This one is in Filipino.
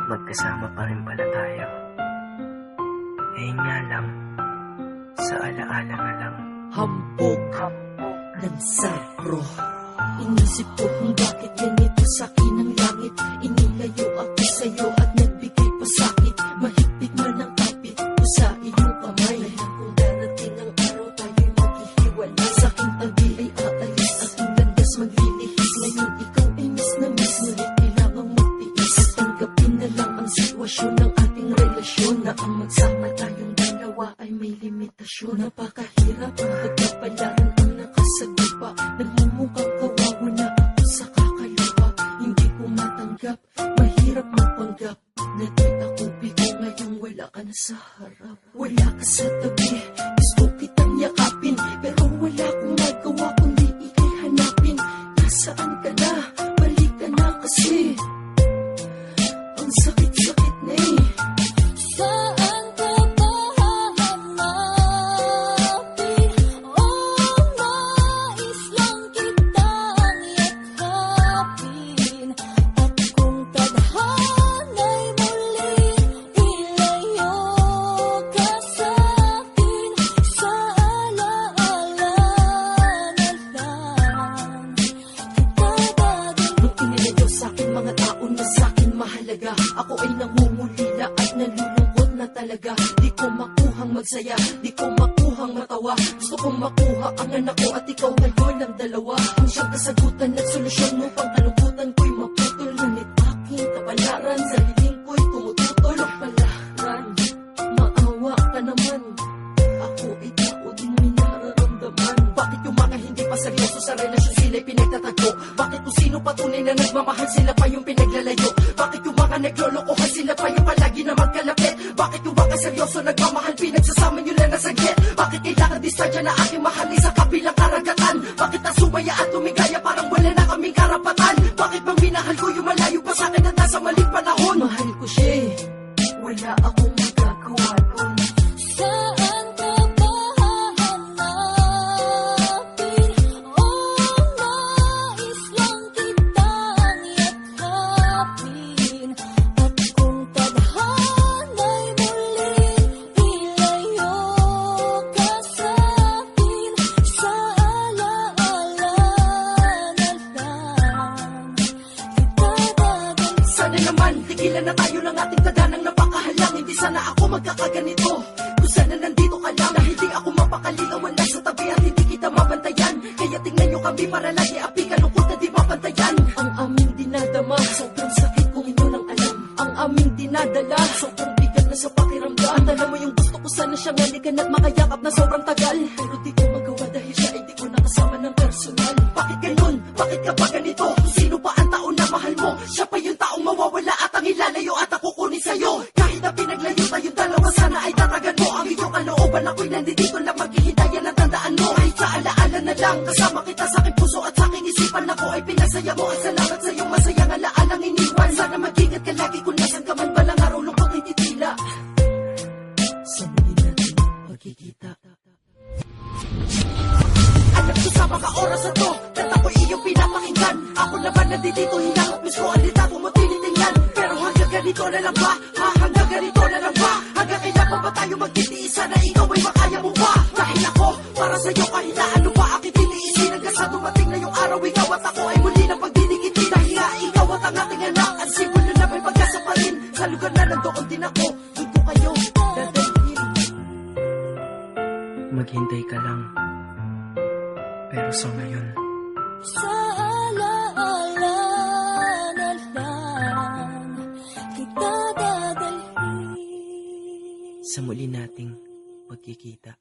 magkasama pa rin pala tayo. Eh nga lang, sa alaala na lang. Hambog ng sakro. Inisip ko kung bakit ganito sa'kin ang langit. Inilayo ako sa'yo at nagbigay pa sakit. Mahigpit man ang kapit ko sa iyong kamay. Alam kong darating ang araw tayo'y maghihiwalay. Sa'king tabi ay aalis, aking landas maglilihis. Ngayon ikaw ay miss na miss, ngunit kailangang magtiis. At tanggapin na lang ang sitwasyon ng ating relasyon, na ang magsama tayong dalawa ay may limitasyon. Napakahirap ang pagkapalaran ang nakasagupa. Nagmumukhang kawawa na ako sa kakaluha. Hindi ko matanggap, mahirap mapanggap na di ako bigo ngayong wala ka na sa harap. Wala ka sa tabi, gusto kitang yakapin, pero wala akong magawa kundi ikay hanapin. Nasaan ka na? Balik ka na kasi ang sakit-sakit na eh. Saan ka ba hahanapin? Nais lang kitang yakapin. At kung tadhana'y muling ilayo ka sa'kin, sa alaala na lang kita gagawin. Nung inilayo sa'kin mga taon na sa'kin mahalaga, ako ay nangungulila at nalulungkot na talaga. Di ko makuhang magsaya, di ko makuhang matawa. Gusto kong makuha ang anak ko at ikaw ngayon ang dalawa. Kung siyang kasagutan at solusyon mo pang kalungkutan ko'y maputol. Ngunit aking kapalaran, sa hiling ko'y tumututol. Kapalaran, maawa ka naman. Ako ay tao din may nararamdaman. Bakit yung mga hindi pa seryoso sa relasyon sila'y pinagtatagpo? Bakit kung sino patunay na nagmamahal sila pa yung pinaglalayo? Bakit yung mga naglolokohan sila pa yung palagi na magkalapit? Bakit yung mga seryoso nagmamahal pinagsasama nyo lang na saglit? Bakit kailangan distansya na aking mahalin sa kabilang karagatan? Bakit ang sumaya at lumigaya parang wala na kaming karapatan? Bakit bang minahal ko yung malayo pa sa'kin at nasa maling panahon? Mahal ko siya eh, wala akong magagawa doon. Saan ka ba hahanapin? Nais lang kitang yakapin. At kung tadhana'y muling ilayo ka sa'kin, sa alaala na lang kita gagawin. Sana naman, tigilan na tayo ng ating taganang napakahalang. Hindi sana ako magkakaganito. Kung sana nandito ka lang, na hindi ako mapakaligawan na sa tabi at hindi kita mabantayan. Kaya tingnan nyo kami para lagi api kalungkot na di mapantayan. Ang aming dinadama, sobrang sakit kung inyo lang alam. Ang aming dinadala, sobrang bigat na sa pakiramdam. At alam mo yung gusto ko sana siyang halikan at makayakap na sobrang tagal. Pero di ko magawa dahil siya ay di ko nakasama ng personal. Bakit ganun? Bakit ka ba ganito? Kung sino pa ang tao na mahal mo, siya pa yung taong mawawala at ang ilalayo at ako kunin sa'yo. Kahit na pinaglayo tayong dalawa, sana ay tatagan mo ang iyong kalooban. Ako'y nandito lang maghihintayan at tandaan mo. Kahit sa alaala na lang, kasama kita sa aking puso at sa aking isipan. Ako ay pinasaya mo at salamat sa iyong masayang alaalang iniwan. Sana mag-ingat ka lagi kung nasan ka man, balang araw lungkot ay titila. Sa muli natin magkikita. Alam ko sa mga oras na to, kanta ko iyong pinapakinggan. Ako naman nandito, hinangat miss ko ang litrato mo tinitingnan. Pero hanggang ganito na lang ba? Hanggang ganito na lang ba? Hanggang kailan pa ba tayo magtitiis? Sana ikaw ay makaya mo pa. Dahil ako, para sa'yo kahit na ano pa aking titiisin. Hanggang sa dumating na yung araw, ikaw at ako ay muli ng pagdidikitin. Dahil nga ikaw at ang ating anak, ang simbolo na may pagkasa pa rin. Sa lugar na nandoon din ako, doon ko kayo dadalhin. Maghintay ka lang. Pero sa ngayon, Sa alaala na lang kita dadalhin. sa muli nating pagkikita.